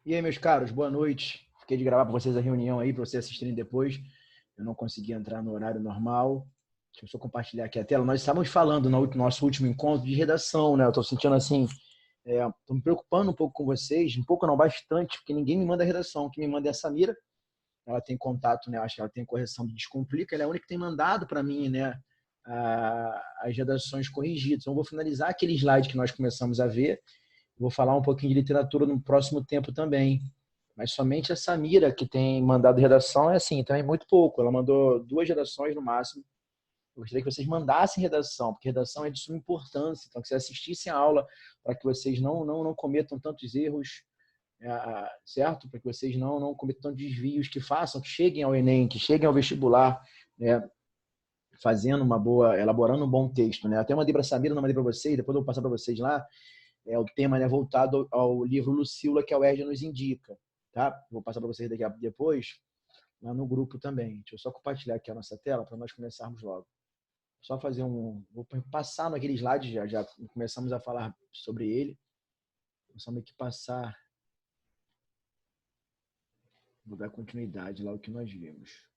E aí, meus caros, boa noite. Fiquei de gravar para vocês a reunião aí, para vocês assistirem depois. Eu não consegui entrar no horário normal. Deixa eu só compartilhar aqui a tela. Nós estávamos falando no nosso último encontro de redação, né? Eu estou sentindo assim, estou me preocupando um pouco com vocês, um pouco não, bastante, porque ninguém me manda redação. Quem me manda é a Samira. Ela tem contato, né? Acho que ela tem correção do Descomplica. Ela é a única que tem mandado para mim, né? As redações corrigidas. Então, eu vou finalizar aquele slide que nós começamos a ver. Vou falar um pouquinho de literatura no próximo tempo também. Mas somente a Samira, que tem mandado redação, é assim, também muito pouco. Ela mandou 2 redações no máximo. Eu gostaria que vocês mandassem redação, porque redação é de suma importância. Então, que vocês assistissem a aula para que vocês não cometam tantos erros, certo? Para que vocês não cometam tantos desvios, que façam, que cheguem ao Enem, que cheguem ao vestibular, né? Fazendo uma boa, elaborando um bom texto, né? Até mandei para a Samira, não mandei para vocês, depois eu vou passar para vocês lá. O tema, né, voltado ao livro Lucila, que a UERJ nos indica. Tá? Vou passar para vocês daqui depois, lá no grupo também. Deixa eu só compartilhar aqui a nossa tela para nós começarmos logo. Só fazer um... Vou passar naquele slide, já começamos a falar sobre ele. Vamos aqui passar... Vou dar continuidade lá ao que nós vimos.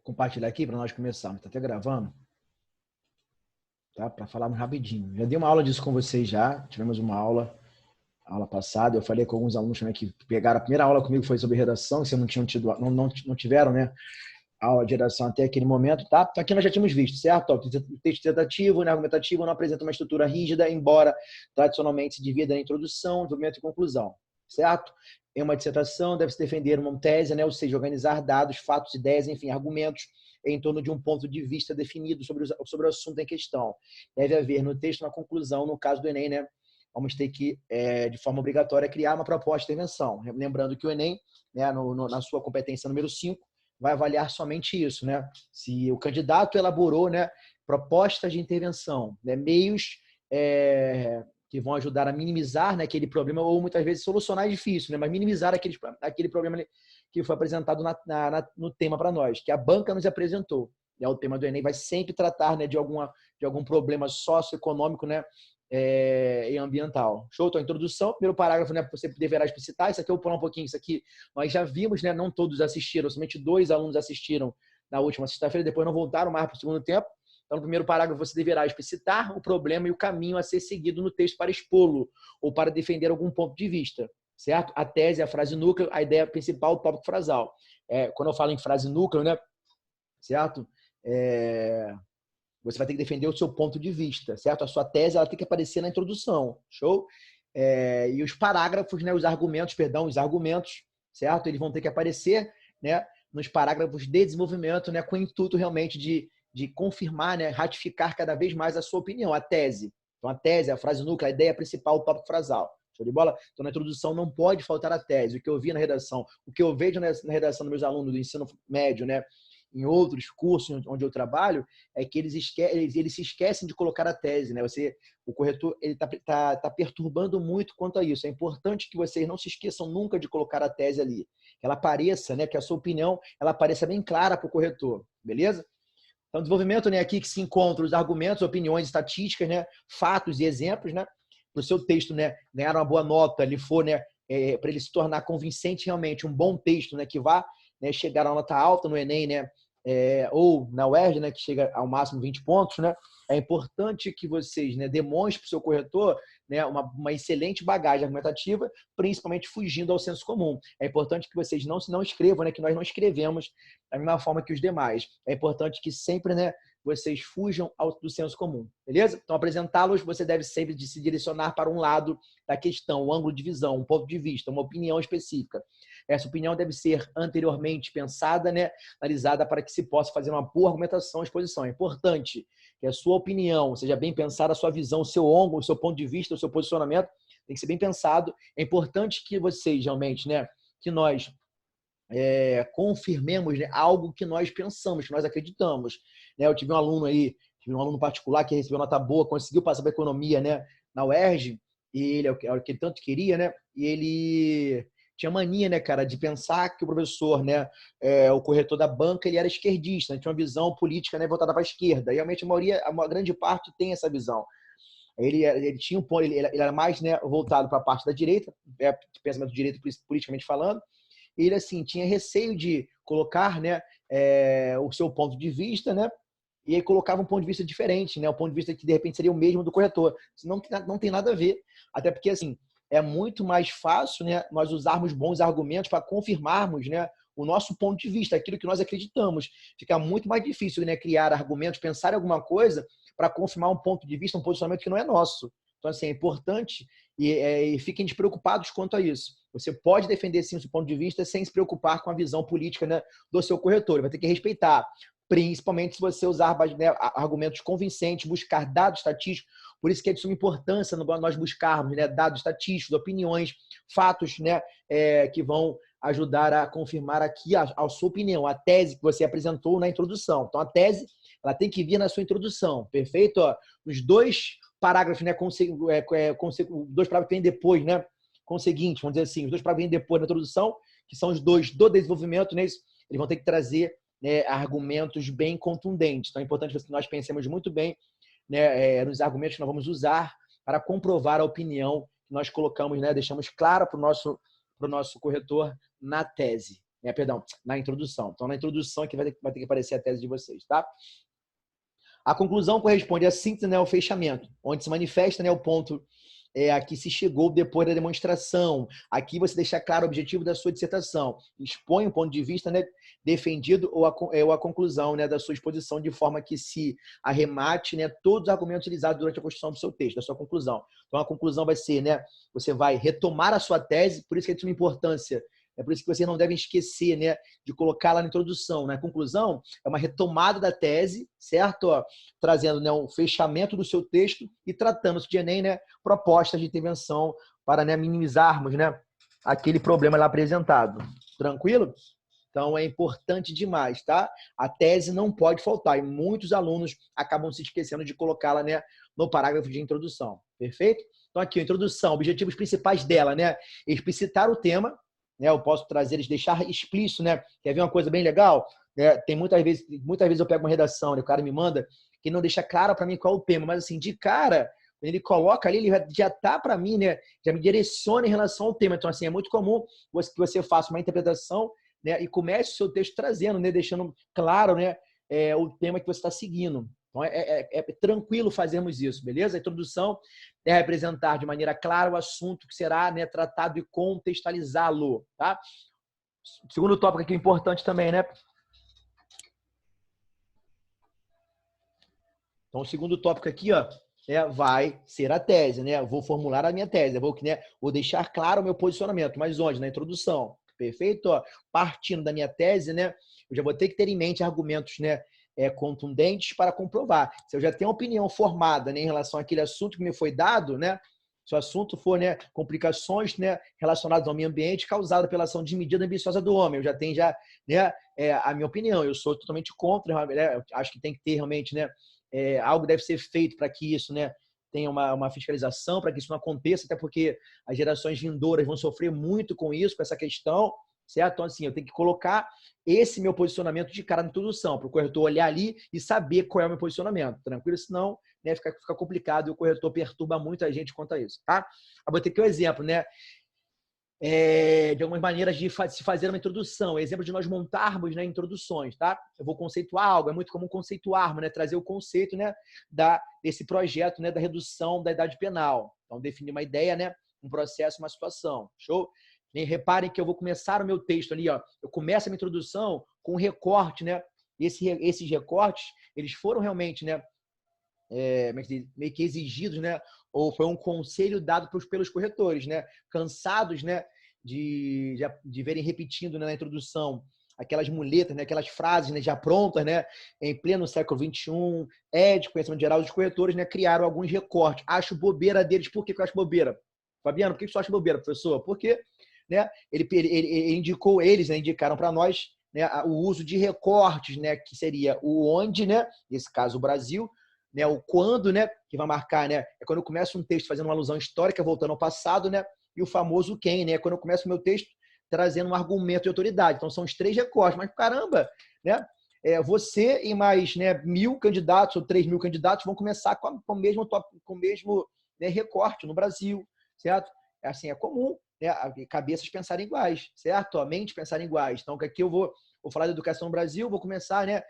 Vou compartilhar aqui para nós começarmos. Está até gravando. Tá? Para falarmos rapidinho. Já dei uma aula disso com vocês já. Tivemos uma aula passada. Eu falei com alguns alunos também que pegaram a primeira aula comigo, foi sobre redação, se não tinham tido, não tiveram, né, aula de redação até aquele momento, tá? Aqui nós já tínhamos visto, certo? O texto dissertativo, né, argumentativo, não apresenta uma estrutura rígida, embora tradicionalmente se divida em introdução, desenvolvimento e conclusão, certo? Em uma dissertação deve-se defender uma tese, né, ou seja, organizar dados, fatos, ideias, enfim, argumentos em torno de um ponto de vista definido sobre o assunto em questão. Deve haver no texto uma conclusão, no caso do Enem, né, vamos ter que, de forma obrigatória, criar uma proposta de intervenção. Lembrando que o Enem, né, na sua competência número 5, vai avaliar somente isso, né? Se o candidato elaborou, né, propostas de intervenção, né, meios que vão ajudar a minimizar, né, aquele problema, ou muitas vezes solucionar é difícil, né, mas minimizar aquele problema que foi apresentado no tema para nós, que a banca nos apresentou. O tema do Enem vai sempre tratar, né, de algum problema socioeconômico, né, e ambiental. Show? Então, a introdução, primeiro parágrafo, né, você deverá explicitar. Isso aqui eu vou pular um pouquinho. Isso aqui nós já vimos, né, não todos assistiram, somente 2 alunos assistiram na última sexta-feira, depois não voltaram mais para o segundo tempo. Então, no primeiro parágrafo, você deverá explicitar o problema e o caminho a ser seguido no texto para expô-lo ou para defender algum ponto de vista, certo? A tese, a frase núcleo, a ideia principal, o tópico frasal. Quando eu falo em frase núcleo, né, certo? Você vai ter que defender o seu ponto de vista, certo? A sua tese ela tem que aparecer na introdução, show? E os parágrafos, né, os argumentos, certo? Eles vão ter que aparecer, né, nos parágrafos de desenvolvimento, né, com o intuito realmente de confirmar, né, ratificar cada vez mais a sua opinião, a tese. Então, a tese, a frase núcleo, a ideia principal, o tópico frasal. Show de bola? Então, na introdução não pode faltar a tese. O que eu vi na redação, o que eu vejo na redação dos meus alunos do ensino médio, né, em outros cursos onde eu trabalho, é que eles se esquecem de colocar a tese, né? O corretor ele tá perturbando muito quanto a isso. É importante que vocês não se esqueçam nunca de colocar a tese ali. Que ela apareça, né? Que a sua opinião ela apareça bem clara para o corretor, beleza? Então, desenvolvimento, né? Aqui que se encontram os argumentos, opiniões, estatísticas, né? Fatos e exemplos, né? Para o seu texto, né? Ganhar uma boa nota, ele for, né? Para ele se tornar convincente realmente, um bom texto, né? Que vá, né, chegar a nota alta no Enem, né? Ou na UERJ, né, que chega ao máximo 20 pontos, né? É importante que vocês, né, demonstrem para o seu corretor, né, uma excelente bagagem argumentativa, principalmente fugindo ao senso comum. É importante que vocês não escrevam, né, que nós não escrevemos da mesma forma que os demais. É importante que sempre, né, vocês fujam do senso comum, beleza? Então, apresentá-los, você deve sempre se direcionar para um lado da questão, um ângulo de visão, um ponto de vista, uma opinião específica. Essa opinião deve ser anteriormente pensada, né, analisada para que se possa fazer uma boa argumentação e exposição. É importante que a sua opinião seja bem pensada, a sua visão, o seu ângulo, o seu ponto de vista, o seu posicionamento tem que ser bem pensado. É importante que vocês realmente, né, que nós confirmemos, né, algo que nós pensamos, que nós acreditamos. Né? Eu tive um aluno particular que recebeu nota boa, conseguiu passar para economia, né, na UERJ, e ele é o que ele tanto queria, né? E ele tinha mania, né, cara, de pensar que o professor, né, o corretor da banca, ele era esquerdista, né? Tinha uma visão política, né, voltada para a esquerda. E realmente a grande parte tem essa visão. Ele tinha um ponto, ele era mais, né, voltado para a parte da direita, pensamento de direita politicamente falando. Ele assim tinha receio de colocar, né, o seu ponto de vista, né, e aí colocava um ponto de vista diferente, né, um ponto de vista que de repente seria o mesmo do corretor. Isso não tem nada a ver, até porque assim é muito mais fácil, né, nós usarmos bons argumentos para confirmarmos, né, o nosso ponto de vista, aquilo que nós acreditamos. Fica muito mais difícil, né, criar argumentos, pensar em alguma coisa para confirmar um ponto de vista, um posicionamento que não é nosso. Então, assim, é importante e fiquem despreocupados quanto a isso. Você pode defender, sim, o seu ponto de vista sem se preocupar com a visão política, né, do seu corretor. Ele vai ter que respeitar, principalmente se você usar, né, argumentos convincentes, buscar dados estatísticos. Por isso que é de suma importância nós buscarmos, né, dados estatísticos, opiniões, fatos, né, que vão ajudar a confirmar aqui a sua opinião, a tese que você apresentou na introdução. Então, a tese ela tem que vir na sua introdução, perfeito? Ó, os dois parágrafos, né, dois parágrafos que vêm depois, né, conseguinte, vamos dizer assim, os dois parágrafos que vêm depois da introdução, que são os dois do desenvolvimento, né, eles vão ter que trazer, né, argumentos bem contundentes. Então, é importante que nós pensemos muito bem, né, nos argumentos que nós vamos usar para comprovar a opinião que nós colocamos, né, deixamos clara para o nosso corretor na tese, né, perdão, na introdução. Então, na introdução é que vai ter que aparecer a tese de vocês, tá? A conclusão corresponde à síntese, né, ao fechamento, onde se manifesta, né, o ponto a que se chegou depois da demonstração. Aqui você deixa claro o objetivo da sua dissertação, expõe o ponto de vista, né, defendido ou a conclusão, né, da sua exposição, de forma que se arremate, né, todos os argumentos utilizados durante a construção do seu texto, da sua conclusão. Então, a conclusão vai ser, né, você vai retomar a sua tese, por isso que é de suma importância. É por isso que vocês não devem esquecer, né, de colocar lá na introdução. Na conclusão, é uma retomada da tese, certo? Ó, trazendo, né, um fechamento do seu texto e tratando-se de Enem, né, propostas de intervenção para, né, minimizarmos, né, aquele problema lá apresentado. Tranquilo? Então, é importante demais, tá? A tese não pode faltar e muitos alunos acabam se esquecendo de colocá-la, né, no parágrafo de introdução. Perfeito? Então, aqui, a introdução, objetivos principais dela, né? Explicitar o tema, né? Eu posso trazer eles, deixar explícito, né? Quer ver uma coisa bem legal? Tem muitas vezes eu pego uma redação, né, o cara me manda, que não deixa claro para mim qual é o tema, mas assim, de cara, ele coloca ali, ele já tá para mim, né? Já me direciona em relação ao tema. Então, assim, é muito comum que você faça uma interpretação, né, e comece o seu texto trazendo, né, deixando claro, né, o tema que você está seguindo. Então, é tranquilo fazermos isso, beleza? A introdução é representar de maneira clara o assunto que será, né, tratado e contextualizá-lo, tá? Segundo tópico aqui importante também, né? Então, o segundo tópico aqui, ó, vai ser a tese, né? Eu vou formular a minha tese, vou deixar claro o meu posicionamento, mas onde? Na introdução, perfeito? Ó, partindo da minha tese, né? Eu já vou ter que ter em mente argumentos, né, contundentes para comprovar. Se eu já tenho uma opinião formada, né, em relação àquele assunto que me foi dado, né? Se o assunto for, né, complicações, né, relacionadas ao meio ambiente causadas pela ação desmedida e ambiciosa do homem, eu já tenho né, a minha opinião. Eu sou totalmente contra, né? Eu acho que tem que ter realmente, né, algo deve ser feito para que isso, né, tenha uma fiscalização, para que isso não aconteça, até porque as gerações vindouras vão sofrer muito com isso, com essa questão, certo? Então, assim, eu tenho que colocar esse meu posicionamento de cara na introdução, para o corretor olhar ali e saber qual é o meu posicionamento, tranquilo? Senão, né, fica complicado e o corretor perturba muito a gente quanto a isso, tá? Eu vou ter aqui um exemplo, né? de algumas maneiras de se fazer uma introdução. Exemplo de nós montarmos, né, introduções, tá? Eu vou conceituar algo, é muito comum conceituarmos, né, trazer o conceito, né, desse projeto, né, da redução da idade penal. Então, definir uma ideia, né, um processo, uma situação. Show? E reparem que eu vou começar o meu texto ali, ó. Eu começo a minha introdução com um recorte, né? Esses recortes, eles foram realmente, né, meio que exigidos, né? Ou foi um conselho dado pelos corretores, né? Cansados, né? De verem repetindo, né, na introdução aquelas muletas, né? Aquelas frases, né, já prontas, né? Em pleno século XXI, de conhecimento geral, os corretores, né, criaram alguns recortes. Acho bobeira deles. Por que eu acho bobeira? Fabiano, por que você acha bobeira, professor? Porque, né, ele indicou, eles, né, indicaram para nós, né, o uso de recortes, né, que seria o onde, né, nesse caso o Brasil, né, o quando, né, que vai marcar, né, é quando eu começo um texto fazendo uma alusão histórica, voltando ao passado, né, e o famoso quem, né, quando eu começo o meu texto trazendo um argumento de autoridade. Então são os 3 recortes, mas caramba, né, você e mais, né, 1.000 candidatos ou 3.000 candidatos vão começar com o mesmo né, recorte no Brasil, certo? Assim, é comum, né, cabeças pensarem iguais, certo? A mente pensarem iguais. Então, aqui eu vou falar de educação no Brasil, vou começar, né,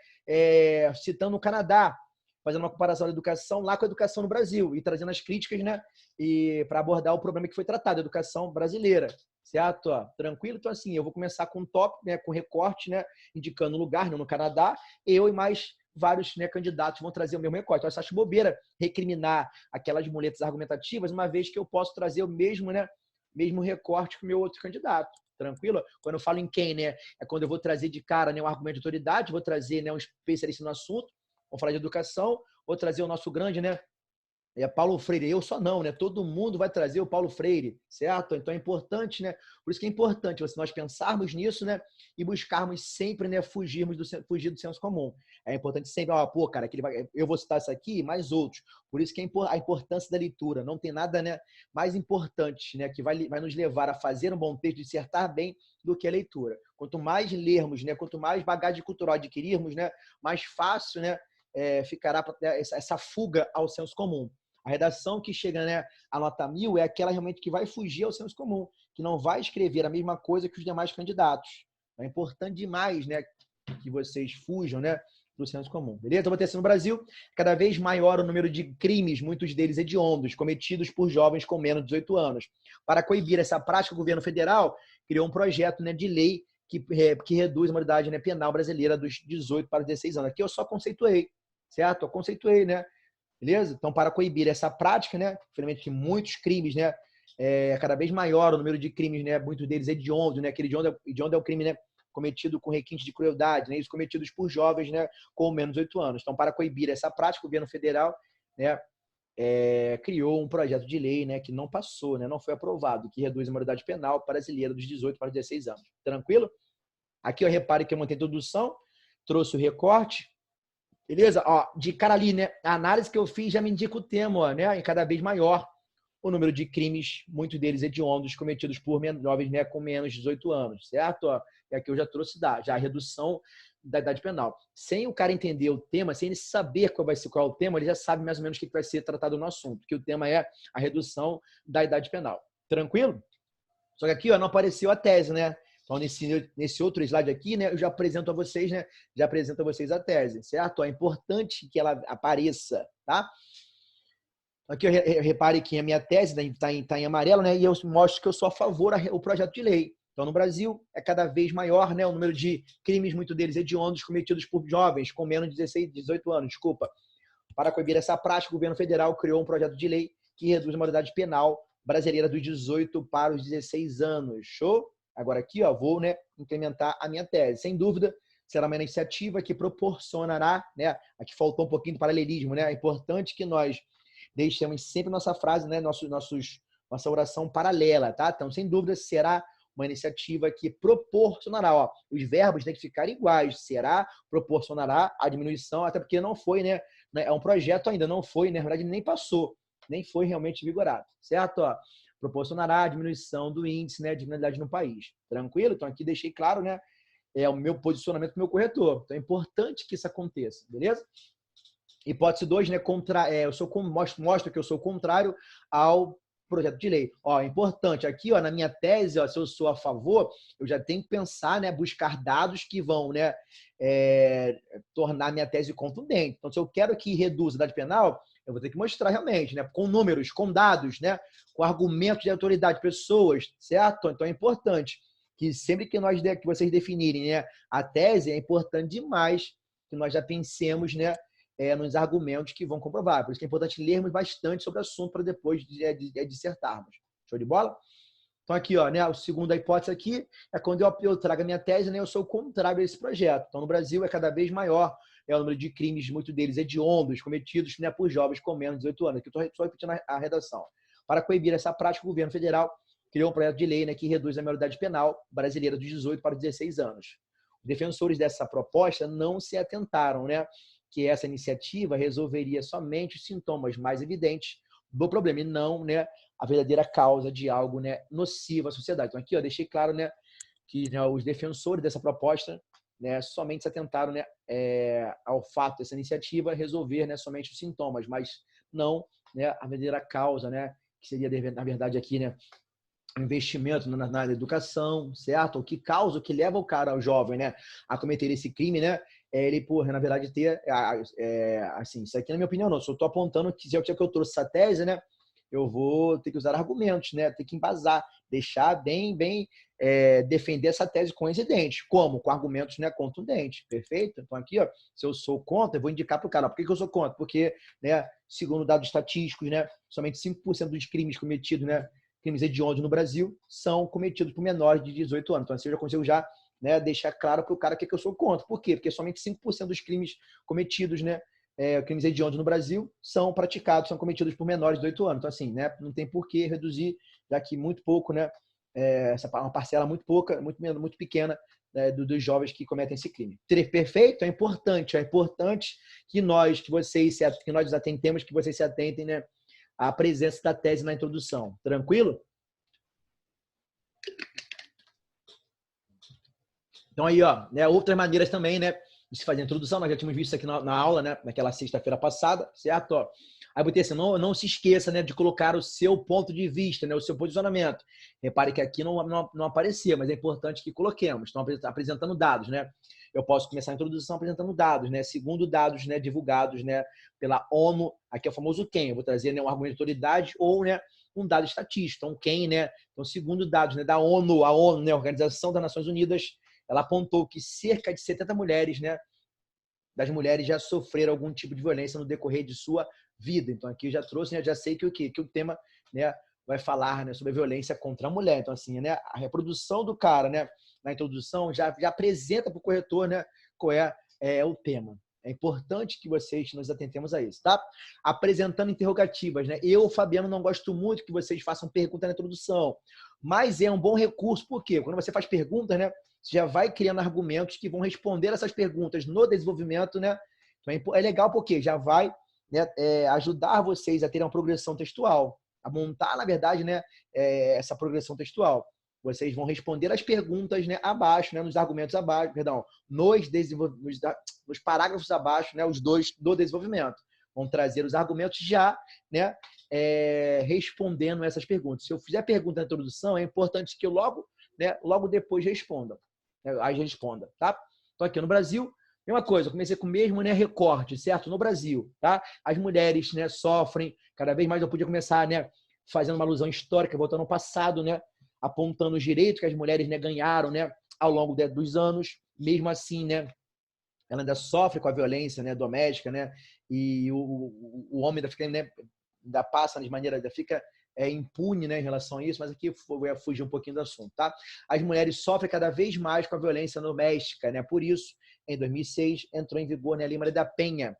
citando o Canadá, fazendo uma comparação da educação lá com a educação no Brasil e trazendo as críticas, né, e para abordar o problema que foi tratado, a educação brasileira, certo? Ó, tranquilo? Então, assim, eu vou começar com um tópico, né, com recorte, né, indicando o lugar, né, no Canadá, eu e mais vários, né, candidatos vão trazer o mesmo recorte. Então, eu acho bobeira recriminar aquelas muletas argumentativas, uma vez que eu posso trazer o mesmo, né, mesmo recorte que o meu outro candidato. Tranquilo? Quando eu falo em quem, né, é quando eu vou trazer de cara, né, um argumento de autoridade, vou trazer, né, um especialista no assunto. Vamos falar de educação, vou trazer o nosso grande, né? Paulo Freire. Eu só não, né? Todo mundo vai trazer o Paulo Freire, certo? Então é importante, né? Por isso que é importante nós pensarmos nisso, né? E buscarmos sempre, né? Fugir do senso comum. É importante sempre, pô, cara, eu vou citar isso aqui, mais outros. Por isso que a importância da leitura. Não tem nada, né, mais importante, né? Que vai nos levar a fazer um bom texto, dissertar bem, do que a leitura. Quanto mais lermos, né? Quanto mais bagagem cultural adquirirmos, né? Mais fácil, né? Ficará essa fuga ao senso comum. A redação que chega, né, a nota 1.000 é aquela realmente que vai fugir ao senso comum, que não vai escrever a mesma coisa que os demais candidatos. É importante demais, né, que vocês fujam, né, do senso comum. Beleza? Então, vou ter no Brasil, cada vez maior o número de crimes, muitos deles hediondos, cometidos por jovens com menos de 18 anos. Para coibir essa prática, o governo federal criou um projeto, né, de lei que reduz a maioridade, né, penal brasileira dos 18 para 16 anos. Aqui eu só conceituei, certo? Eu conceituei, né? Beleza? Então, para coibir essa prática, né, infelizmente, que muitos crimes, né, cada vez maior o número de crimes, né, muitos deles hediondos, né, aquele hediondo é o crime, né, cometido com requinte de crueldade, né, isso cometidos por jovens, né, com menos de 8 anos. Então, para coibir essa prática, o governo federal, né, criou um projeto de lei, né, que não passou, né, não foi aprovado, que reduz a maioridade penal brasileira dos 18 para 16 anos. Tranquilo? Aqui eu repare que eu montei a introdução, trouxe o recorte. Beleza? Ó, de cara ali, né? A análise que eu fiz já me indica o tema, ó, né? E cada vez maior o número de crimes, muitos deles hediondos, cometidos por jovens, né, com menos de 18 anos, certo? Ó, e aqui eu já trouxe já a redução da idade penal. Sem o cara entender o tema, sem ele saber qual é o tema, ele já sabe mais ou menos o que vai ser tratado no assunto, que o tema é a redução da idade penal. Tranquilo? Só que aqui, ó, não apareceu a tese, né? Então, nesse outro slide aqui, né, eu já apresento a vocês, né? Já apresento a vocês a tese, certo? É importante que ela apareça, tá? Aqui, repare que a minha tese está em amarelo, né? E eu mostro que eu sou a favor do projeto de lei. Então, no Brasil, é cada vez maior, né, o número de crimes, muito deles hediondos, cometidos por jovens com menos de 18 anos. Desculpa. Para coibir essa prática, o governo federal criou um projeto de lei que reduz a maioridade penal brasileira dos 18 para os 16 anos. Show? Agora aqui, ó, vou, né, implementar a minha tese. Sem dúvida, será uma iniciativa que proporcionará, né, aqui faltou um pouquinho do paralelismo, né? É importante que nós deixemos sempre nossa frase, né, nossa oração paralela, tá? Então, sem dúvida, será uma iniciativa que proporcionará, ó, os verbos têm que ficar iguais, será, proporcionará a diminuição, até porque não foi, né, é um projeto ainda, não foi, né, na verdade, nem passou, nem foi realmente vigorado, certo? Ó, proporcionará a diminuição do índice, né, de criminalidade no país. Tranquilo? Então, aqui deixei claro, né, o meu posicionamento com o meu corretor. Então, é importante que isso aconteça, beleza? Hipótese 2, né, mostro que eu sou contrário ao projeto de lei. Ó, é importante aqui, ó, na minha tese, ó, se eu sou a favor, eu já tenho que pensar, né, buscar dados que vão, né, tornar minha tese contundente. Então, se eu quero que reduza a idade penal, eu vou ter que mostrar realmente, né, com números, com dados, né, com argumentos de autoridade, pessoas, certo? Então, é importante que sempre que vocês definirem, né, a tese, é importante demais que nós já pensemos, né, nos argumentos que vão comprovar. Por isso que é importante lermos bastante sobre o assunto para depois dissertarmos. Show de bola? Então, aqui, ó, né, a segunda hipótese aqui é quando eu trago a minha tese, né, eu sou contrário a esse projeto. Então, no Brasil, é cada vez maior o número de crimes, muitos deles hediondos, cometidos, né, por jovens com menos de 18 anos. Aqui eu estou só repetindo a redação. Para coibir essa prática, o governo federal criou um projeto de lei, né, que reduz a maioridade penal brasileira dos 18 para 16 anos. Os defensores dessa proposta não se atentaram, né, que essa iniciativa resolveria somente os sintomas mais evidentes do problema e não, né, a verdadeira causa de algo, né, nocivo à sociedade. Então, aqui, ó, deixei claro, né, que, né, os defensores dessa proposta, né, somente se atentaram, né, ao fato dessa iniciativa resolver, né, somente os sintomas, mas não, né, a verdadeira causa, né, que seria, na verdade, aqui, né, investimento na educação, certo? O que causa, o que leva o cara, o jovem, né, a cometer esse crime, né? Ele, por, na verdade, ter, assim, isso aqui na minha opinião não, só estou apontando que já que eu trouxe essa tese, né, eu vou ter que usar argumentos, né, ter que embasar, deixar bem, defender essa tese coincidente. Como? Com argumentos, né, contundentes, perfeito? Então aqui, ó, se eu sou contra, eu vou indicar para o cara, por que eu sou contra? Porque, né, segundo dados estatísticos, né, somente 5% dos crimes cometidos, né, crimes hediondos no Brasil são cometidos por menores de 18 anos. Então, assim, eu já consigo já, né, deixar claro para o cara que eu sou contra. Por quê? Porque somente 5% dos crimes cometidos, né, crimes hediondos no Brasil são praticados, são cometidos por menores de 18 anos. Então, assim, né, não tem por que reduzir, já que muito pouco, né, uma parcela muito pouca, muito pequena, né, dos jovens que cometem esse crime. Perfeito? É importante que nós atentemos, que vocês se atentem, né, a presença da tese na introdução. Tranquilo? Então aí, ó, né, outras maneiras também, né, de se fazer a introdução, nós já tínhamos visto isso aqui na aula, né, naquela sexta-feira passada, certo? Ó, aí botei assim, não se esqueça, né, de colocar o seu ponto de vista, né, o seu posicionamento. Repare que aqui não aparecia, mas é importante que coloquemos. Estão apresentando dados, né? Eu posso começar a introdução apresentando dados, né? Segundo dados, né, divulgados, né, pela ONU, aqui é o famoso quem. Eu vou trazer, né, um argumento de autoridade ou, né, um dado estatístico. Então, quem, né? Então, segundo dados, né, da ONU, a ONU, né, a Organização das Nações Unidas, ela apontou que cerca de 70 mulheres, né, das mulheres já sofreram algum tipo de violência no decorrer de sua vida. Então, aqui eu já trouxe, né, já sei que o tema, né, vai falar, né, sobre a violência contra a mulher. Então, assim, né, a reprodução do cara, né, na introdução, já apresenta para o corretor, né, qual é o tema. É importante que vocês nos atentemos a isso, tá? Apresentando interrogativas, né? Eu, Fabiano, não gosto muito que vocês façam pergunta na introdução, mas é um bom recurso, por quê? Quando você faz perguntas, né, você já vai criando argumentos que vão responder essas perguntas no desenvolvimento, né? Então, é legal porque já vai, né, ajudar vocês a ter uma progressão textual, a montar, na verdade, né, essa progressão textual. Vocês vão responder as perguntas, né, abaixo, né, nos argumentos abaixo, perdão, nos parágrafos abaixo, né, os dois do desenvolvimento. Vão trazer os argumentos já, né, respondendo essas perguntas. Se eu fizer pergunta na introdução, é importante que eu logo depois responda. Aí responda, tá? Então, aqui no Brasil, mesma coisa, eu comecei com o mesmo, né, recorte, certo? No Brasil, tá? As mulheres, né, sofrem, cada vez mais eu podia começar, né, fazendo uma alusão histórica, voltando ao passado, né, apontando os direitos que as mulheres, né, ganharam, né, ao longo dos anos. Mesmo assim, né, ela ainda sofre com a violência, né, doméstica, né, e o homem ainda fica, né, ainda passa de maneira, ainda fica impune, né, em relação a isso, mas aqui eu vou fugir um pouquinho do assunto, tá? As mulheres sofrem cada vez mais com a violência doméstica, né? Por isso, em 2006, entrou em vigor, né, a Lei Maria da Penha,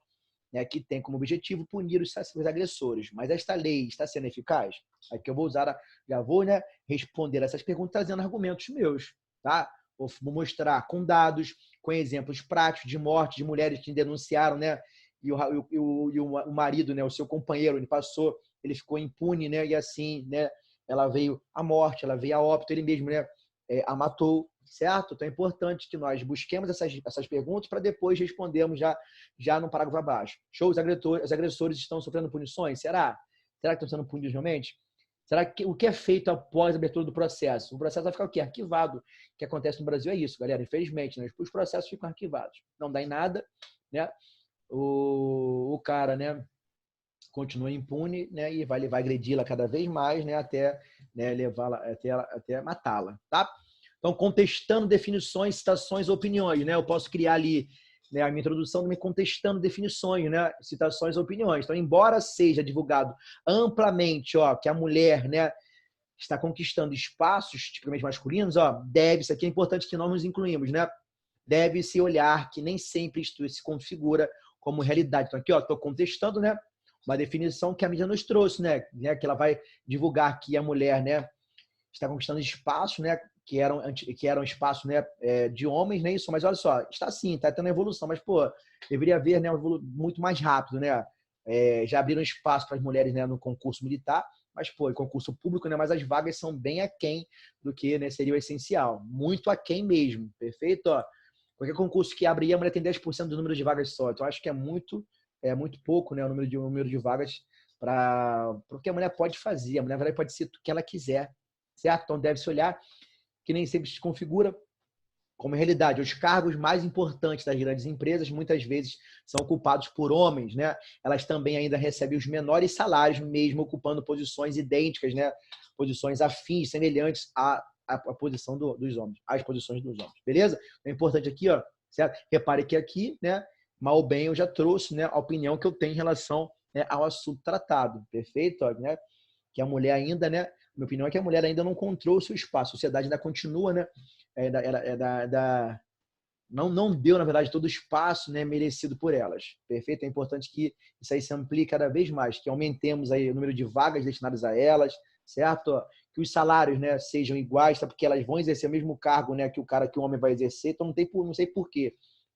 né, que tem como objetivo punir os agressores. Mas esta lei está sendo eficaz? Aqui eu vou já vou, né, responder essas perguntas trazendo argumentos meus, tá? Vou mostrar com dados, com exemplos práticos de morte de mulheres que denunciaram, né, e o marido, né, o seu companheiro, ele ficou impune, né, e assim, né, ela veio à morte, ela veio a óbito, ele mesmo, né, a matou, certo? Então é importante que nós busquemos essas perguntas para depois respondermos já no parágrafo abaixo. Show? Os agressores estão sofrendo punições? Será? Será que estão sendo punidos realmente? Será que o que é feito após a abertura do processo? O processo vai ficar o quê? Arquivado. O que acontece no Brasil é isso, galera. Infelizmente, né? Os processos ficam arquivados. Não dá em nada, né? O cara, né, continua impune, né, e vai agredi-la cada vez mais, né, até, né, levá-la até matá-la, tá? Então, contestando definições, citações, opiniões, né? Eu posso criar ali, né, a minha introdução me contestando definições, né, citações, opiniões. Então, embora seja divulgado amplamente, ó, que a mulher, né, está conquistando espaços tipicamente masculinos, ó, isso aqui é importante que nós nos incluímos, né? Deve-se olhar que nem sempre isto se configura como realidade. Então, aqui, ó, estou contestando, né, uma definição que a mídia nos trouxe, né, que ela vai divulgar que a mulher, né, está conquistando espaços, né, que eram espaços, né, de homens, né, isso, mas olha só, está sim, está tendo evolução, mas, pô, deveria haver, né, muito mais rápido, né, já abriram espaço para as mulheres, né, no concurso militar, mas, pô, em concurso público, né, mas as vagas são bem aquém do que, né, seria o essencial, muito aquém mesmo, perfeito? Ó, qualquer concurso que abre, a mulher tem 10% do número de vagas só, então acho que é muito pouco, né, o número de vagas para o que a mulher pode fazer, a mulher pode ser o que ela quiser, certo? Então deve-se olhar que nem sempre se configura como realidade. Os cargos mais importantes das grandes empresas muitas vezes são ocupados por homens, né? Elas também ainda recebem os menores salários, mesmo ocupando posições idênticas, né? Posições afins, semelhantes à posição dos homens, às posições dos homens, beleza? É importante aqui, ó, certo? Repare que aqui, né, mal ou bem eu já trouxe, né, a opinião que eu tenho em relação, né, ao assunto tratado, perfeito? Ó, né? Que a mulher ainda, né, minha opinião é que a mulher ainda não encontrou o seu espaço, a sociedade ainda continua, né, não deu, na verdade, todo o espaço, né, merecido por elas. Perfeito? É importante que isso aí se amplie cada vez mais, que aumentemos aí o número de vagas destinadas a elas, certo? Que os salários, né, sejam iguais, tá? Porque elas vão exercer o mesmo cargo, né, que o homem vai exercer, então não sei por quê,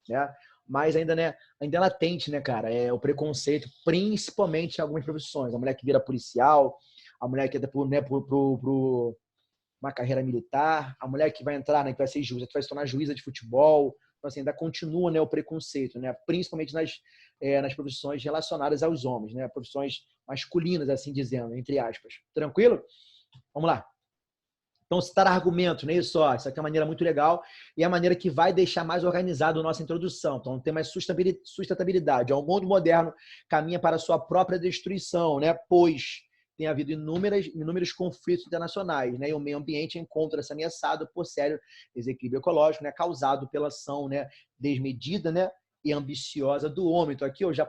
né? Mas ainda, né, ainda é latente, né, cara, o preconceito, principalmente em algumas profissões. A mulher que vira policial, a mulher que entra por uma carreira militar, a mulher que vai entrar, né, que vai ser juíza, que vai se tornar juíza de futebol. Então, assim, ainda continua, né, o preconceito, né, principalmente nas profissões relacionadas aos homens, né, profissões masculinas, assim dizendo, entre aspas. Tranquilo? Vamos lá. Então, citar argumentos, né? Isso aqui é uma maneira muito legal e é a maneira que vai deixar mais organizado a nossa introdução. Então, tem mais sustentabilidade. O mundo moderno caminha para a sua própria destruição, né? Pois tem havido inúmeros conflitos internacionais, né? E o meio ambiente encontra-se ameaçado por sério desequilíbrio ecológico, né? Causado pela ação, né, desmedida, né, e ambiciosa do homem. Então, aqui eu já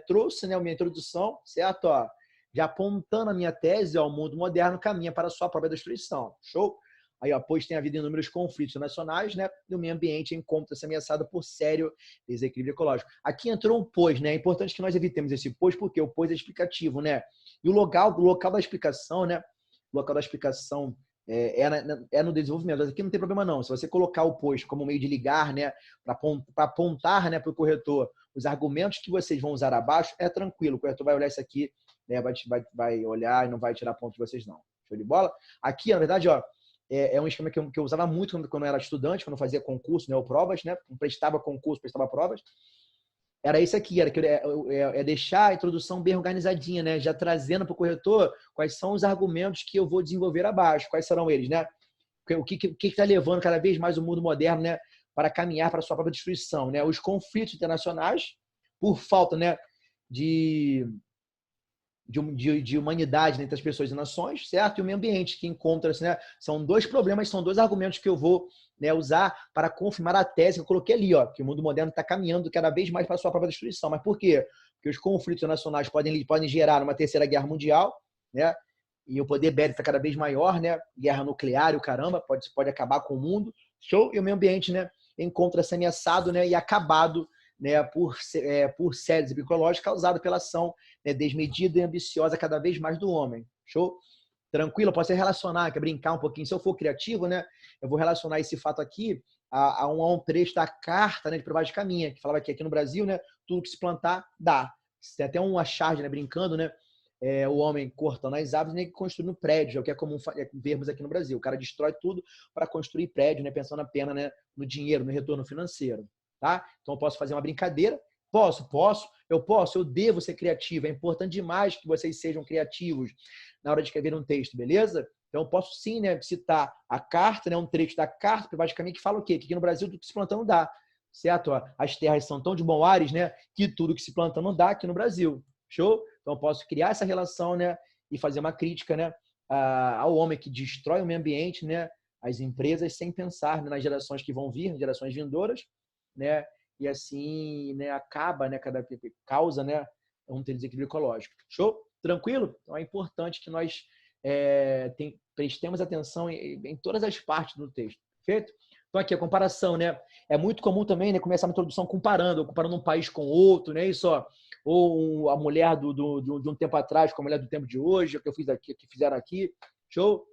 trouxe, né, a minha introdução, certo? Ó, já apontando a minha tese, ó, o mundo moderno caminha para a sua própria destruição. Show? Aí, ó, pois tem havido inúmeros conflitos nacionais, né? E o meio ambiente encontra-se ameaçado por sério desequilíbrio ecológico. Aqui entrou um pois, né? É importante que nós evitemos esse pois, porque o pois é explicativo, né? E o local da explicação, né? O local da explicação é no desenvolvimento. Aqui não tem problema não. Se você colocar o pois como meio de ligar, né? Para apontar, né, para o corretor os argumentos que vocês vão usar abaixo, é tranquilo. O corretor vai olhar isso aqui, né, vai olhar e não vai tirar ponto de vocês, não. Show de bola? Aqui, na verdade, ó, é um esquema que eu usava muito quando eu era estudante, quando eu fazia concurso, né, ou provas, né? Prestava concurso, prestava provas. Era isso aqui, era deixar a introdução bem organizadinha, né? Já trazendo para o corretor quais são os argumentos que eu vou desenvolver abaixo, quais serão eles, né? O que está levando cada vez mais o mundo moderno, né, para caminhar para a sua própria destruição, né? Os conflitos internacionais, por falta, né, de humanidade entre as pessoas e nações, certo? E o meio ambiente, que encontra-se, né? São dois problemas, são dois argumentos que eu vou, né, usar para confirmar a tese que eu coloquei ali, ó, que o mundo moderno está caminhando cada vez mais para a sua própria destruição. Mas por quê? Porque os conflitos nacionais podem gerar uma terceira guerra mundial, né? E o poder bélico está cada vez maior, né? Guerra nuclear e o caramba, pode acabar com o mundo. Show? E o meio ambiente, né, encontra-se ameaçado, né, e acabado, né, por séries biológicas causadas pela ação, né, desmedida e ambiciosa cada vez mais do homem. Show? Tranquilo? Pode ser relacionar, quer brincar um pouquinho. Se eu for criativo, né, eu vou relacionar esse fato aqui a um trecho da carta, né, de Privado de Caminha, que falava que aqui no Brasil, né, tudo que se plantar, dá. Tem até uma charge, né, brincando, né, o homem cortando as árvores, né, construindo prédios, é o que é comum vermos aqui no Brasil. O cara destrói tudo para construir prédio, né, pensando apenas, né, no dinheiro, no retorno financeiro. Tá? Então eu posso fazer uma brincadeira, Posso? Posso. Eu posso, eu devo ser criativo. É importante demais que vocês sejam criativos na hora de escrever um texto, beleza? Então, eu posso sim, né, citar a carta, né, um trecho da carta, basicamente, que fala o quê? Que aqui no Brasil tudo que se planta não dá, certo? As terras são tão de bom ares, né, que tudo que se planta não dá aqui no Brasil. Show? Então, eu posso criar essa relação, né, e fazer uma crítica, né, ao homem que destrói o meio ambiente, né, as empresas, sem pensar, né, nas gerações que vão vir, gerações vindouras, né, e assim, né, acaba, né, causa, né, um desequilíbrio ecológico. Show? Tranquilo? Então é importante que nós prestemos atenção em todas as partes do texto. Perfeito? Então aqui a comparação, né? É muito comum também, né, começar uma introdução comparando um país com outro, né? Isso, ó, ou a mulher de um tempo atrás com a mulher do tempo de hoje, que eu fiz aqui, que fizeram aqui. Show?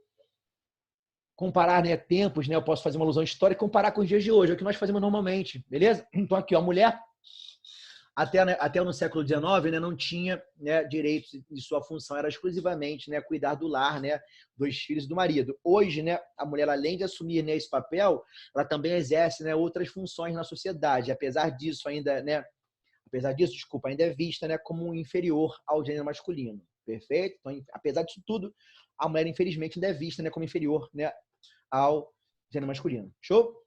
Comparar, né, tempos, né? Eu posso fazer uma alusão histórica e comparar com os dias de hoje, é o que nós fazemos normalmente, beleza? Então aqui, ó, a mulher até no século XIX, né, não tinha, né, direitos de sua função, era exclusivamente, né, cuidar do lar, né, dos filhos e do marido. Hoje, né, a mulher, além de assumir, né, esse papel, ela também exerce, né, outras funções na sociedade. Apesar disso, desculpa, ainda é vista, né, como inferior ao gênero masculino. Perfeito? Então, apesar disso tudo, a mulher, infelizmente, ainda é vista, né, como inferior, né, ao gênero masculino. Show?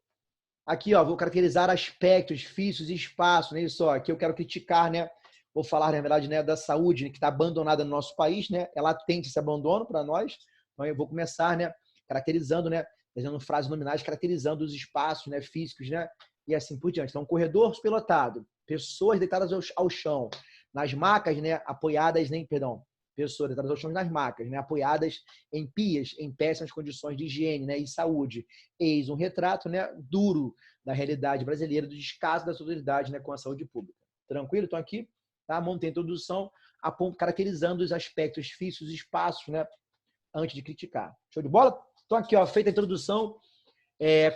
Aqui, ó, vou caracterizar aspectos, físicos e espaços, né? Isso, ó, aqui eu quero criticar, né? Vou falar, na verdade, né, da saúde, né, que está abandonada no nosso país, né? É latente esse abandono para nós. Então, eu vou começar, né, caracterizando, né, fazendo frases nominais, caracterizando os espaços, né, físicos, né? E assim por diante. Então, corredor pilotado, pessoas deitadas ao chão, nas macas, né, apoiadas, nem, perdão, pessoas deitadas ao chão nas macas, né, apoiadas em pias, em péssimas condições de higiene, né, e saúde. Eis um retrato, né, duro da realidade brasileira, do descaso das autoridades, né, com a saúde pública. Tranquilo? Então aqui, tá? Montei a introdução, caracterizando os aspectos físicos e espaços, né, antes de criticar. Show de bola? Então aqui, ó, feita a introdução,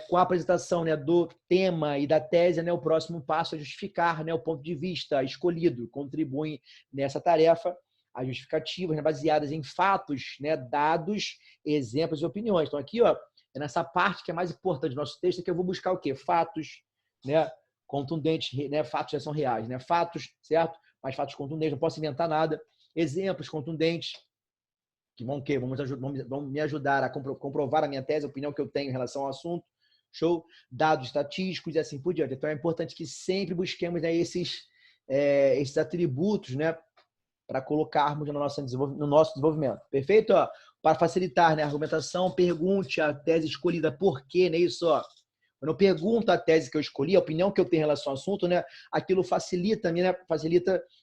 com a apresentação, né, do tema e da tese, né, o próximo passo é justificar, né, o ponto de vista escolhido. Contribui nessa tarefa as justificativas, né, baseadas em fatos, né, dados, exemplos e opiniões. Então aqui, ó, é nessa parte que é mais importante do nosso texto, que eu vou buscar o quê? Fatos, né, contundentes, né, fatos já são reais, né, fatos, certo? Mas fatos contundentes, não posso inventar nada. Exemplos contundentes, que vão me ajudar a comprovar a minha tese, a opinião que eu tenho em relação ao assunto. Show? Dados estatísticos e assim por diante. Então, é importante que sempre busquemos, né, esses atributos, né, para colocarmos no nosso desenvolvimento. Perfeito? Ó, para facilitar, né, a argumentação, pergunte a tese escolhida por quê, né? Isso, ó. Quando eu pergunto a tese que eu escolhi, a opinião que eu tenho em relação ao assunto, né, aquilo facilita, né,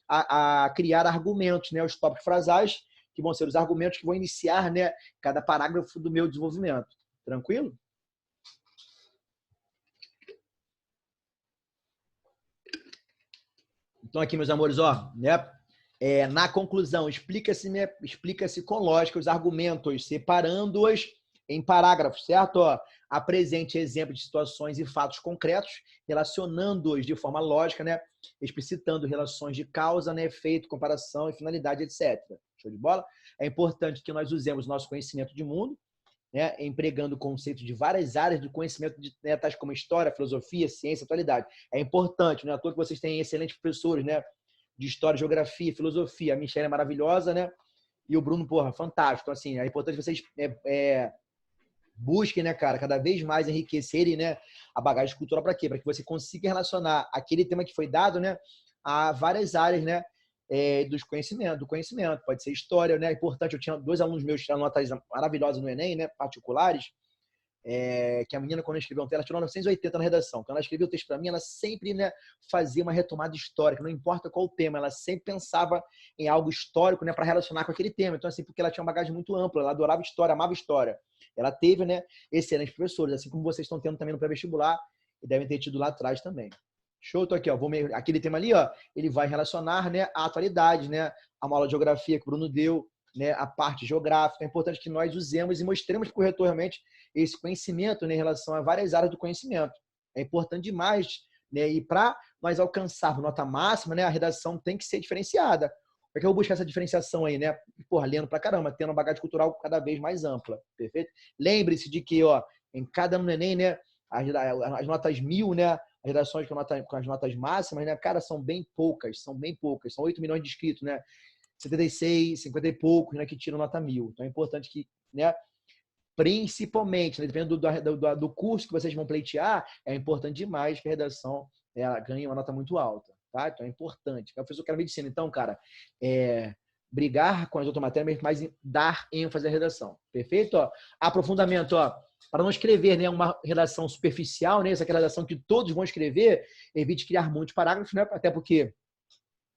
a criar argumentos, né, os tópicos frasais, que vão ser os argumentos que vão iniciar, né, cada parágrafo do meu desenvolvimento. Tranquilo? Então aqui, meus amores, ó, né, na conclusão, explica-se com lógica os argumentos, separando-os em parágrafos, certo? Ó, apresente exemplos de situações e fatos concretos, relacionando-os de forma lógica, né? Explicitando relações de causa, né? Efeito, comparação e finalidade, etc. Show de bola? É importante que nós usemos nosso conhecimento de mundo, né? Empregando conceitos de várias áreas do conhecimento, né? Tais como história, filosofia, ciência, atualidade. É importante, não é à toa que vocês têm excelentes professores, né? De história, geografia, filosofia. A Michelle é maravilhosa, né? E o Bruno, porra, fantástico. Então, assim, é importante vocês busquem, né, cara, cada vez mais enriquecerem, né, a bagagem cultural. Para quê? Para que você consiga relacionar aquele tema que foi dado, né, a várias áreas, né, do conhecimento. Pode ser história, né? É importante. Eu tinha 2 alunos meus que tiraram notas maravilhosas no Enem, né, particulares. Que a menina, quando escreveu um texto, ela tirou 980 na redação. Quando ela escreveu o texto para mim, ela sempre, né, fazia uma retomada histórica, não importa qual o tema, ela sempre pensava em algo histórico, né, para relacionar com aquele tema. Então, assim, porque ela tinha uma bagagem muito ampla, ela adorava história, amava história. Ela teve, né, excelentes professores, assim como vocês estão tendo também no pré-vestibular e devem ter tido lá atrás também. Show, tô aqui, ó. Aquele tema ali, ó, ele vai relacionar, né, a atualidade, né, a aula de geografia que o Bruno deu, né, a parte geográfica. É importante que nós usemos e mostremos para o corretor realmente esse conhecimento, né, em relação a várias áreas do conhecimento. É importante demais, né, e para nós alcançarmos nota máxima, né, a redação tem que ser diferenciada. Como é que eu vou buscar essa diferenciação aí, né? Porra, lendo pra caramba, tendo uma bagagem cultural cada vez mais ampla, perfeito? Lembre-se de que, ó, em cada ano do Enem, né, as notas 1000, né, as redações com as notas máximas, né, cara, são bem poucas, são 8 milhões de inscritos, né, 76, 50 e poucos, né, que tiram nota 1000. Então é importante que, né, principalmente, né, dependendo do curso que vocês vão pleitear, é importante demais que a redação ganhe uma nota muito alta, tá? Então é importante. Eu fiz o cara medicina, então, cara, brigar com as outras matérias, mas dar ênfase à redação. Perfeito? Ó, aprofundamento, ó, para não escrever, né, uma redação superficial, né, essa aquela redação que todos vão escrever, evite criar muitos parágrafos, né, até porque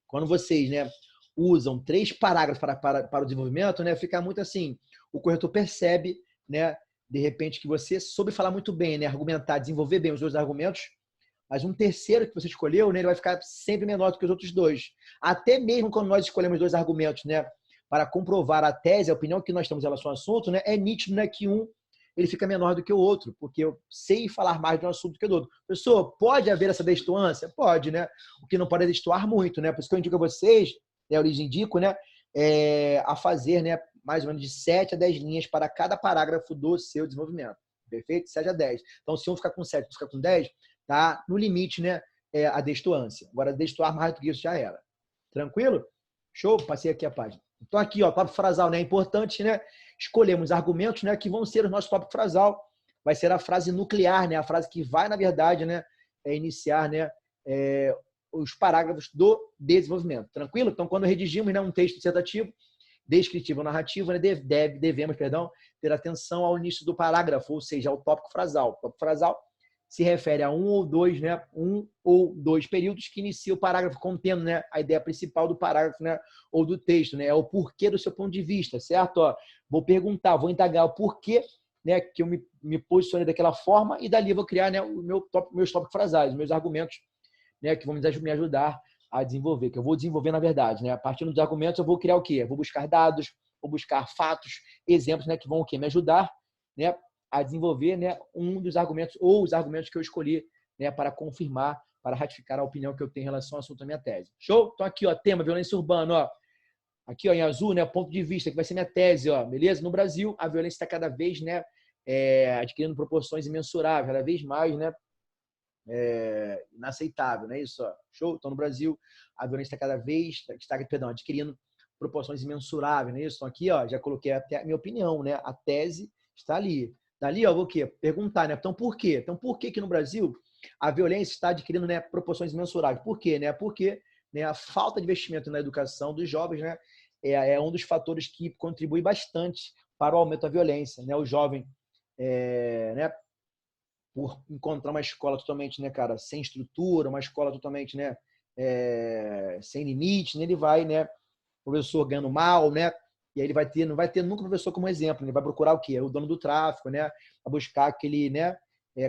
quando vocês, né, usam 3 parágrafos para o desenvolvimento, né, fica muito assim, o corretor percebe, né, de repente que você soube falar muito bem, né, argumentar, desenvolver bem os 2 argumentos, mas um terceiro que você escolheu, né, ele vai ficar sempre menor do que os outros 2. Até mesmo quando nós escolhemos 2 argumentos, né, para comprovar a tese, a opinião que nós temos em relação ao assunto, né, é nítido, né, que um ele fica menor do que o outro, porque eu sei falar mais de um assunto que do outro. Pessoal, pode haver essa destoância? Pode, né? O que não pode é destoar muito, né? Por isso que eu indico a vocês, né, eu lhes indico, né, a fazer, né, mais ou menos de 7 a 10 linhas para cada parágrafo do seu desenvolvimento. Perfeito? 7 a 10. Então, se um ficar com 7, ficar com 10, tá no limite, né, a destoância. Agora, destoar mais do que isso já era. Tranquilo? Show? Passei aqui a página. Então, aqui, ó, tópico frasal, né? É importante, né? Escolhemos argumentos, né, que vão ser os nossos tópicos frasal. Vai ser a frase nuclear, né? A frase que vai, na verdade, né, iniciar, né, os parágrafos do desenvolvimento. Tranquilo? Então, quando redigimos, né, um texto dissertativo, descritivo ou narrativo, né, devemos, ter atenção ao início do parágrafo, ou seja, ao tópico frasal. O tópico frasal se refere a um ou dois períodos que inicia o parágrafo contendo, né, a ideia principal do parágrafo, né, ou do texto, né, é o porquê do seu ponto de vista, certo? Ó, vou perguntar, vou indagar o porquê, né, que eu me posicionei daquela forma e dali eu vou criar, né, meus tópicos frasais, meus argumentos, né, que vão me ajudar a desenvolver, que eu vou desenvolver na verdade, né? A partir dos argumentos eu vou criar o quê? Eu vou buscar dados, vou buscar fatos, exemplos, né, que vão o quê? Me ajudar, né, a desenvolver, né, um dos argumentos ou os argumentos que eu escolhi, né, para confirmar, para ratificar a opinião que eu tenho em relação ao assunto da minha tese. Show? Então aqui, ó, tema violência urbana, ó. Aqui, ó, em azul, né, ponto de vista, que vai ser minha tese, ó, beleza? No Brasil, a violência está cada vez, né, adquirindo proporções imensuráveis, cada vez mais, né, inaceitável, não é isso? Ó. Show? Então, no Brasil, a violência está cada vez adquirindo proporções imensuráveis, não é isso? Então, aqui, ó, já coloquei até a minha opinião, né? A tese está ali. Dali, ó, vou o quê? Perguntar, né? Então, por quê? Então, por que que no Brasil a violência está adquirindo, né, proporções imensuráveis? Por quê? Né? Porque, né, a falta de investimento na educação dos jovens, né, é um dos fatores que contribui bastante para o aumento da violência, né? O jovem, né, por encontrar uma escola totalmente, né, cara, sem estrutura, uma escola totalmente, né, sem limite, né, ele vai, né, professor ganhando mal, né, e aí ele não vai ter nunca o professor como exemplo, ele vai procurar o quê? O dono do tráfico, né, vai buscar aquele, né,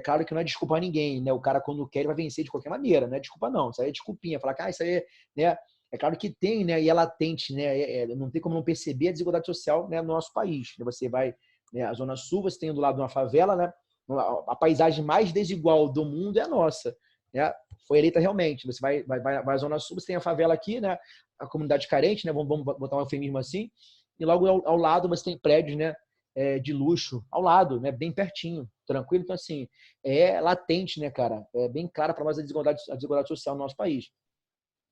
claro que não é desculpa a ninguém, né, o cara quando quer ele vai vencer de qualquer maneira, não é desculpa não, isso aí é desculpinha, falar que isso aí, né, é claro que tem, né, e é latente, né, não tem como não perceber a desigualdade social, né, no nosso país, né, você vai, né, a Zona Sul, você tem do lado de uma favela, né, a paisagem mais desigual do mundo é a nossa, né? Foi eleita realmente. Você vai à Zona Sul, você tem a favela aqui, né? A comunidade carente, né? Vamos botar um eufemismo assim. E logo ao lado você tem prédios, né, de luxo, ao lado, né? Bem pertinho, tranquilo. Então, assim, é latente, né, cara? É bem clara para nós a desigualdade social no nosso país.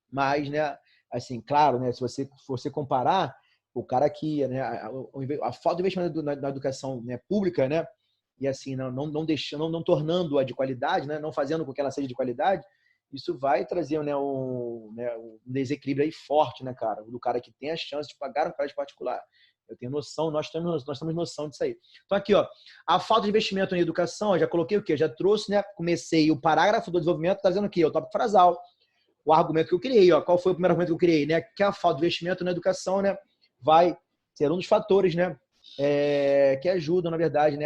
Mas, né, assim, claro, né? Se você comparar, o cara que, né, a falta de investimento na educação, né, pública, né? E assim, não tornando-a de qualidade, né, não fazendo com que ela seja de qualidade, isso vai trazer, né, um desequilíbrio aí forte, né, cara, do cara que tem a chance de pagar um colégio particular. Eu tenho noção, nós temos noção disso aí. Então aqui, ó, a falta de investimento em educação, eu já coloquei o quê? Eu já trouxe, né, comecei o parágrafo do desenvolvimento trazendo o quê? O tópico frasal, o argumento que eu criei, ó. Qual foi o primeiro argumento que eu criei, né? Que a falta de investimento na educação, né, vai ser um dos fatores, né, que ajudam, na verdade, né,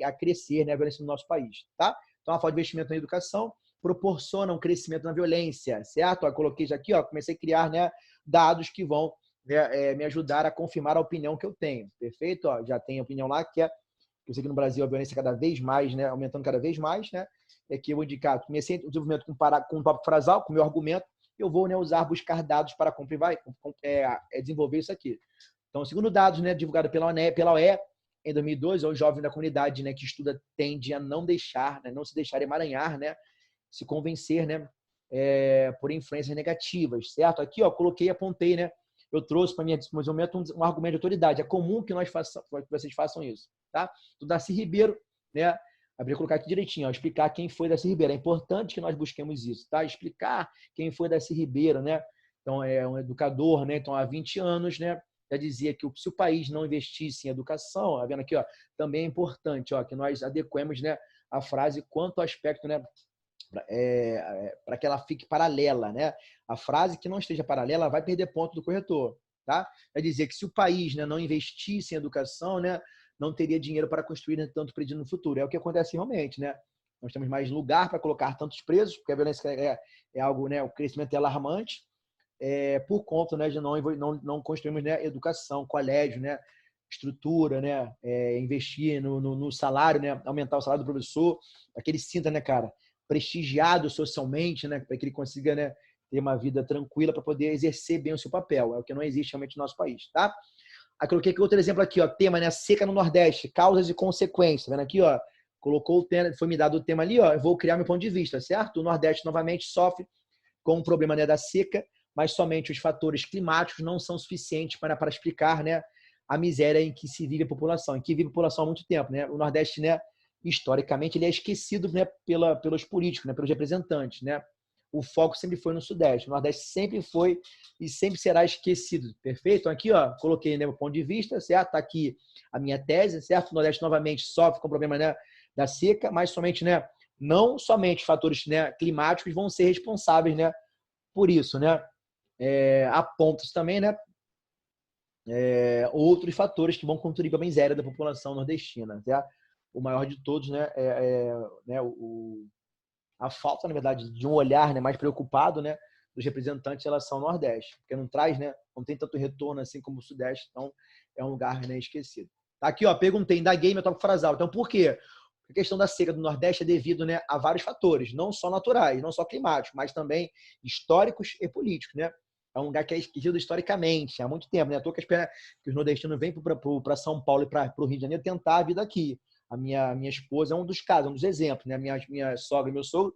a crescer, né, a violência no nosso país, tá? Então, a falta de investimento na educação proporciona um crescimento na violência, certo? Ó, coloquei já aqui, ó, comecei a criar, né, dados que vão, né, me ajudar a confirmar a opinião que eu tenho, perfeito? Ó, já tem a opinião lá que eu sei que no Brasil a violência cada vez mais, né, aumentando cada vez mais, né? É que eu vou indicar, comecei o desenvolvimento com um tópico frasal, com o meu argumento, eu vou, né, buscar dados para comprovar, desenvolver isso aqui. Então, segundo dados, né, divulgados pela OE em 2002, o jovem da comunidade, né, que estuda tende a não se deixar emaranhar, né, se convencer, né, por influências negativas, certo? Aqui, ó, coloquei, apontei, né? Eu trouxe para minha desenvolvimento um argumento de autoridade. É comum que vocês façam isso, tá? Do Darcy Ribeiro, né? Abrir, colocar aqui direitinho, ó, explicar quem foi Darcy Ribeiro. É importante que nós busquemos isso, tá? Explicar quem foi Darcy Ribeiro, né? Então, é um educador, né? Então, há 20 anos, né? Já dizia que se o país não investisse em educação, tá vendo aqui, ó, também é importante, ó, que nós adequemos, né, a frase quanto ao aspecto, né, para que ela fique paralela, né? A frase que não esteja paralela vai perder ponto do corretor, tá? Quer dizer que se o país, né, não investisse em educação, né, não teria dinheiro para construir, né, tanto prédio no futuro. É o que acontece realmente, né? Nós temos mais lugar para colocar tantos presos, porque a violência é algo, né, o crescimento é alarmante, por conta, né, de não construirmos, né, educação, colégio, né, estrutura, né, investir no salário, né, aumentar o salário do professor, para que ele sinta, né, cara, prestigiado socialmente, né, para que ele consiga, né, ter uma vida tranquila para poder exercer bem o seu papel. É o que não existe realmente no nosso país, tá? Aí coloquei aqui outro exemplo aqui, ó, tema, né, seca no Nordeste, causas e consequências, tá vendo aqui, ó? Colocou o tema, foi me dado o tema ali, ó, eu vou criar meu ponto de vista, certo? O Nordeste novamente sofre com o problema, né, da seca, mas somente os fatores climáticos não são suficientes para explicar, né, a miséria em que se vive a população, em que vive a população há muito tempo, né? O Nordeste, né, historicamente, ele é esquecido, né, pelos políticos, né, pelos representantes, né? O foco sempre foi no Sudeste. O Nordeste sempre foi e sempre será esquecido. Perfeito? Então, aqui, ó, coloquei, né, o ponto de vista, certo? Está aqui a minha tese, certo? O Nordeste novamente sofre com o problema, né, da seca, mas somente, né, não somente fatores, né, climáticos vão ser responsáveis, né, por isso, né? Há pontos também, né, outros fatores que vão contribuir para a miséria da população nordestina. Certo? O maior de todos, né, né, a falta, na verdade, de um olhar, né, mais preocupado, né, dos representantes em relação ao Nordeste, porque não traz, né, não tem tanto retorno assim como o Sudeste, então é um lugar, né, esquecido. Tá aqui, ó, perguntei, indaguei meu tópico frasal. Então, por quê? A questão da seca do Nordeste é devido, né, a vários fatores, não só naturais, não só climáticos, mas também históricos e políticos, né? É um lugar que é esquecido historicamente, há muito tempo, né? À toa que os nordestinos vêm para São Paulo e para o Rio de Janeiro tentar a vida aqui. A minha esposa é um dos casos, um dos exemplos, né? Minha sogra e meu sogro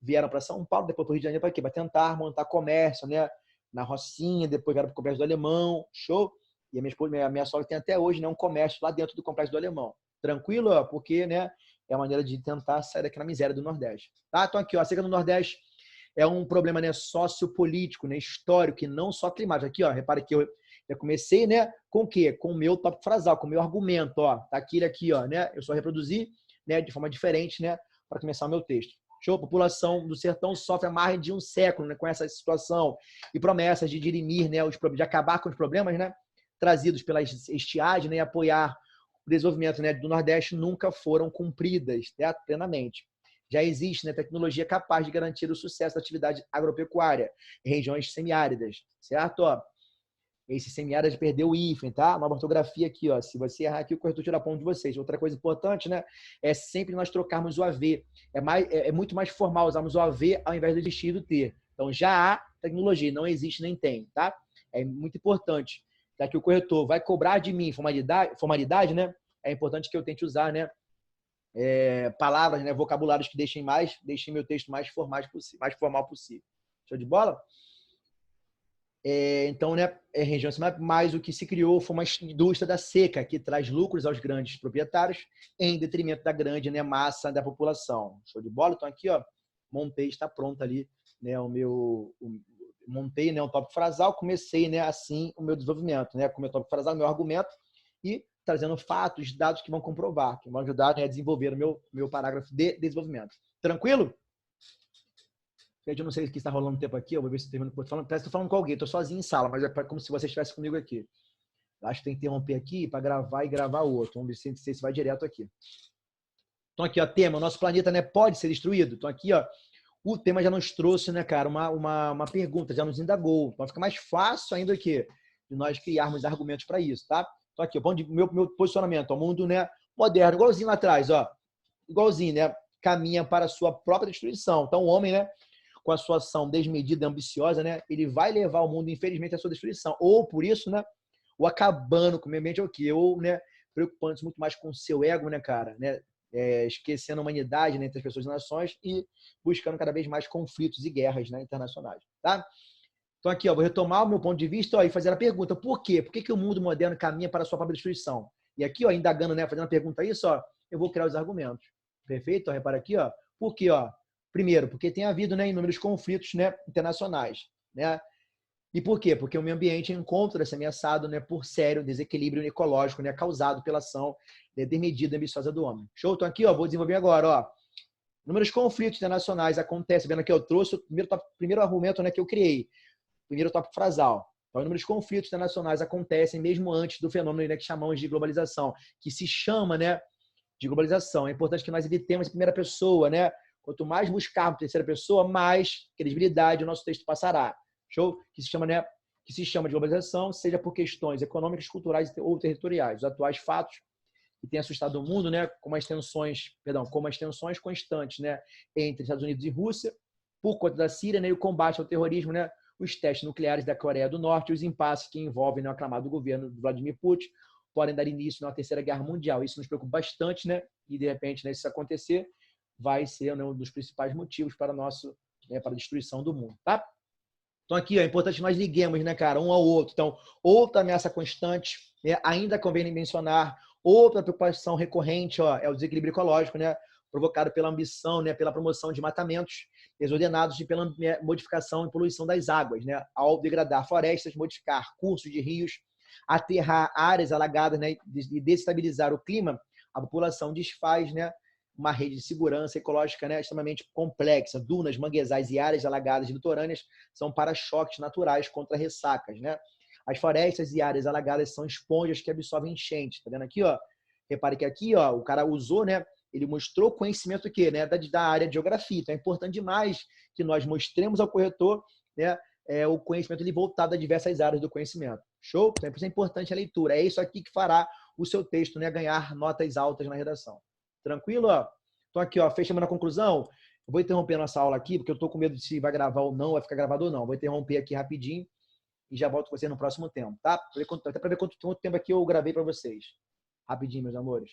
vieram para São Paulo, depois para o Rio de Janeiro para quê? Para tentar montar comércio, né? Na Rocinha, depois vieram para o Complexo do Alemão, show? E a minha esposa, minha sogra tem até hoje, né, um comércio lá dentro do Complexo do Alemão. Tranquilo? Porque, né, é a maneira de tentar sair daquela miséria do Nordeste. Tá? Então aqui, ó, a seca do Nordeste é um problema, né, sociopolítico, né, histórico, e não só climático. Aqui, ó, repare que eu comecei, né, com o quê? Com o meu tópico frasal, com o meu argumento, ó. Tá aqui, ó, né? Eu só reproduzi, né, de forma diferente, né, para começar o meu texto. Show? A população do sertão sofre há mais de um século, né, com essa situação e promessas de dirimir, né, de acabar com os problemas, né, trazidos pela estiagem, né, e apoiar o desenvolvimento, né, do Nordeste nunca foram cumpridas, né, plenamente. Já existe, né, tecnologia capaz de garantir o sucesso da atividade agropecuária em regiões semiáridas, certo? Ó, esse semiárido perdeu o hífen, tá? Nova ortografia aqui, ó. Se você errar aqui, o corretor tira ponto de vocês. Outra coisa importante, né? É sempre nós trocarmos o AV. É muito mais formal usarmos o AV ao invés do existir e do ter. Então, já há tecnologia, não existe nem tem, tá? É muito importante. Já que o corretor vai cobrar de mim formalidade, né? É importante que eu tente usar, né? Palavras, né? Vocabulários que deixem meu texto mais formal possível. Show de bola? Então, né, região mais o que se criou foi uma indústria da seca, que traz lucros aos grandes proprietários, em detrimento da grande, né, massa da população. Show de bola? Então, aqui, ó, montei, está pronto ali, né, montei, né, um tópico frasal, comecei, né, assim, o meu desenvolvimento, né, com o meu tópico frasal, meu argumento, e trazendo fatos, dados que vão comprovar, que vão ajudar, né, a desenvolver o meu parágrafo de desenvolvimento. Tranquilo? Eu não sei o que está rolando tempo aqui, eu vou ver se termino falando. Parece que estou falando com alguém, estou sozinho em sala, mas é como se você estivesse comigo aqui. Acho que tem que interromper aqui para gravar e gravar outro. Vamos ver se vai direto aqui. Então, aqui, ó, tema: o nosso planeta, né, pode ser destruído? Então, aqui, ó, o tema já nos trouxe, né, cara, uma pergunta, já nos indagou. Então, fica mais fácil ainda aqui de nós criarmos argumentos para isso, tá? Então, aqui, ó, meu posicionamento: o mundo, né, moderno, igualzinho lá atrás, ó, igualzinho, né, caminha para a sua própria destruição. Então, o homem, né, com a sua ação desmedida, ambiciosa, né, ele vai levar o mundo, infelizmente, à sua destruição. Ou, por isso, né, ou acabando com o meio ambiente, é o quê? Ou, né, preocupando-se muito mais com o seu ego, né, cara, né, esquecendo a humanidade, né, entre as pessoas e nações e buscando cada vez mais conflitos e guerras, né, internacionais. Tá? Então aqui, ó, vou retomar o meu ponto de vista, ó, e fazer a pergunta, por quê? Por que o mundo moderno caminha para a sua própria destruição? E aqui, ó, indagando, né, fazendo a pergunta isso, ó, eu vou criar os argumentos. Perfeito? Ó, repara aqui, ó. Por quê? Ó? Primeiro, porque tem havido, né, inúmeros conflitos, né, internacionais. Né? E por quê? Porque o meio ambiente encontra-se ameaçado, né, por sério desequilíbrio ecológico, né, causado pela ação desmedida e ambiciosa do homem. Show? Então aqui, ó, vou desenvolver agora. Ó. Inúmeros conflitos internacionais acontecem. Vendo aqui, eu trouxe o primeiro argumento, né, que eu criei. Primeiro tópico frasal. Então, inúmeros conflitos internacionais acontecem mesmo antes do fenômeno, né, que chamamos de globalização, que se chama, né, de globalização. É importante que nós evitemos a primeira pessoa, né? Quanto mais buscarmos a terceira pessoa, mais credibilidade o nosso texto passará. Show? Que se chama, né, que se chama de globalização, seja por questões econômicas, culturais ou territoriais. Os atuais fatos que têm assustado o mundo, né, como as tensões constantes, né, entre Estados Unidos e Rússia, por conta da Síria, né, e o combate ao terrorismo, né, os testes nucleares da Coreia do Norte e os impasses que envolvem, né, o aclamado governo de Vladimir Putin podem dar início na Terceira Guerra Mundial. Isso nos preocupa bastante, né? E de repente, né, se isso acontecer, vai ser, né, um dos principais motivos para para a destruição do mundo, tá? Então aqui, ó, é importante que nós liguemos, né, cara, um ao outro. Então, outra ameaça constante, né, ainda convém mencionar, outra preocupação recorrente, ó, é o desequilíbrio ecológico, né, provocado pela ambição, né, pela promoção de matamentos desordenados e pela modificação e poluição das águas, né, ao degradar florestas, modificar cursos de rios, aterrar áreas alagadas, né, e desestabilizar o clima, a população desfaz, né, uma rede de segurança ecológica, né, extremamente complexa. Dunas, manguezais e áreas alagadas litorâneas são para-choques naturais contra ressacas. Né? As florestas e áreas alagadas são esponjas que absorvem enchentes. Tá vendo aqui? Ó? Repare que aqui, ó, o cara usou, né, ele mostrou conhecimento que, né, da área de geografia. Então é importante demais que nós mostremos ao corretor, né, o conhecimento ele voltado a diversas áreas do conhecimento. Show? Então é importante a leitura. É isso aqui que fará o seu texto, né, ganhar notas altas na redação. Tranquilo? Ó? Então aqui, ó, fechando a conclusão. Eu vou interromper nossa aula aqui, porque eu estou com medo de se vai gravar ou não, vai ficar gravado ou não. Vou interromper aqui rapidinho e já volto com você no próximo tempo, tá? Até para ver quanto tempo aqui eu gravei para vocês. Rapidinho, meus amores.